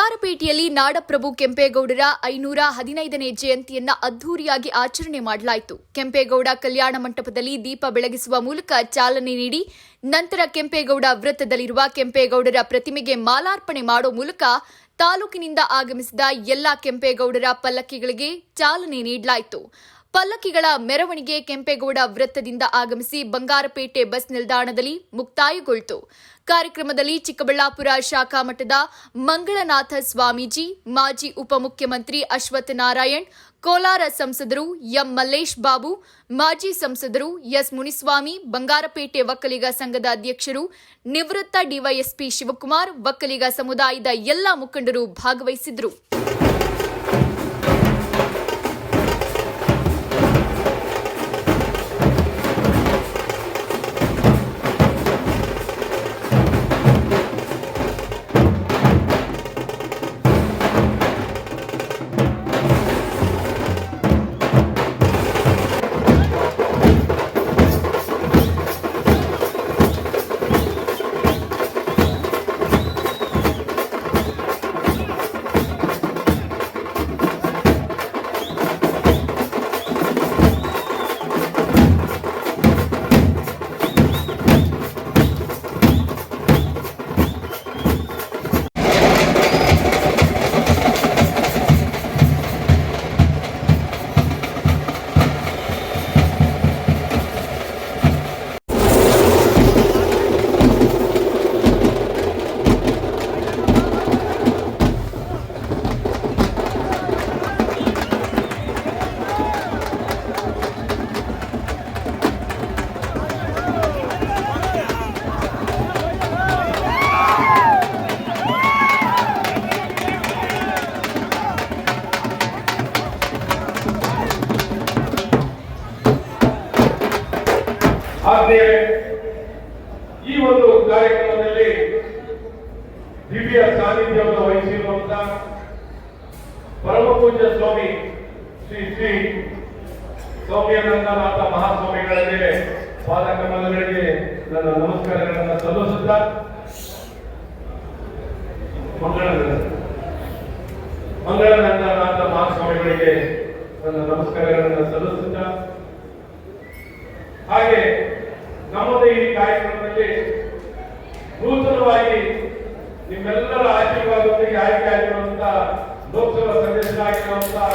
ಬಂಗಾರಪೇಟೆಯಲ್ಲಿ ನಾಡಪ್ರಭು ಕೆಂಪೇಗೌಡರ 515ನೇ ಜಯಂತಿಯನ್ನ ಅದ್ದೂರಿಯಾಗಿ ಆಚರಣೆ ಮಾಡಲಾಯಿತು. ಕೆಂಪೇಗೌಡ ಕಲ್ಯಾಣ ಮಂಟಪದಲ್ಲಿ ದೀಪ ಬೆಳಗಿಸುವ ಮೂಲಕ ಚಾಲನೆ ನೀಡಿ ನಂತರ ಕೆಂಪೇಗೌಡ ವೃತ್ತದಲ್ಲಿರುವ ಕೆಂಪೇಗೌಡರ ಪ್ರತಿಮೆಗೆ ಮಾಲಾರ್ಪಣೆ ಮಾಡುವ ಮೂಲಕ ತಾಲೂಕಿನಿಂದ ಆಗಮಿಸಿದ ಎಲ್ಲಾ ಕೆಂಪೇಗೌಡರ ಪಲ್ಲಕ್ಕಿಗಳಿಗೆ ಚಾಲನೆ ನೀಡಲಾಯಿತು. ಪಲ್ಲಕ್ಕಿಗಳ ಮೆರವಣಿಗೆ ಕೆಂಪೇಗೌಡ ವೃತ್ತದಿಂದ ಆಗಮಿಸಿ ಬಂಗಾರಪೇಟೆ ಬಸ್ ನಿಲ್ದಾಣದಲ್ಲಿ ಮುಕ್ತಾಯಗೊಳ್ಳಿತು. ಕಾರ್ಯಕ್ರಮದಲ್ಲಿ ಚಿಕ್ಕಬಳ್ಳಾಪುರ ಶಾಖಾ ಮಠದ ಮಂಗಳನಾಥ ಸ್ವಾಮೀಜಿ, ಮಾಜಿ ಉಪಮುಖ್ಯಮಂತ್ರಿ ಅಶ್ವಥ್ ನಾರಾಯಣ್, ಕೋಲಾರ ಸಂಸದರು ಎಂ ಮಲ್ಲೇಶ್ ಬಾಬು, ಮಾಜಿ ಸಂಸದರು ಎಸ್ ಮುನಿಸ್ವಾಮಿ, ಬಂಗಾರಪೇಟೆ ಒಕ್ಕಲಿಗ ಸಂಘದ ಅಧ್ಯಕ್ಷರು, ನಿವೃತ್ತ ಡಿವೈಎಸ್ಪಿ ಶಿವಕುಮಾರ್, ಒಕ್ಕಲಿಗ ಸಮುದಾಯದ ಎಲ್ಲಾ ಮುಖಂಡರು ಭಾಗವಹಿಸಿದರು. ಈ ಒಂದು ಕಾರ್ಯಕ್ರಮದಲ್ಲಿ ದಿವ್ಯ ಸಾನ್ನಿಧ್ಯವನ್ನು ವಹಿಸಿರುವಂತಹ ಪರಮ ಪೂಜ್ಯ ಸ್ವಾಮಿ ಶ್ರೀ ಶ್ರೀ ಸೌಮ್ಯಾನಂದನಾಥ ಮಹಾಸ್ವಾಮಿಗಳಿಗೆ ಪಾದಕಮಲಗಳಿಗೆ ನನ್ನ ನಮಸ್ಕಾರಗಳನ್ನು ಸಲ್ಲಿಸುತ್ತಾ ಮಂಗಳಾನಂದನಾಥ ಮಹಾಸ್ವಾಮಿಗಳಿಗೆ ನನ್ನ ನಮಸ್ಕಾರಗಳನ್ನು ಸಲ್ಲಿಸುತ್ತಾ ಹಾಗೆ ನಮ್ಮದೇ ಈ ಕಾರ್ಯಕ್ರಮದಲ್ಲಿ ನೂತನವಾಗಿ ನಿಮ್ಮೆಲ್ಲರ ಆಶೀರ್ವಾದದೊಂದಿಗೆ ಆಯ್ಕೆ ಆಗಿರುವಂತಹ ಲೋಕಸಭಾ ಸದಸ್ಯರಾಗಿರುವಂತಹ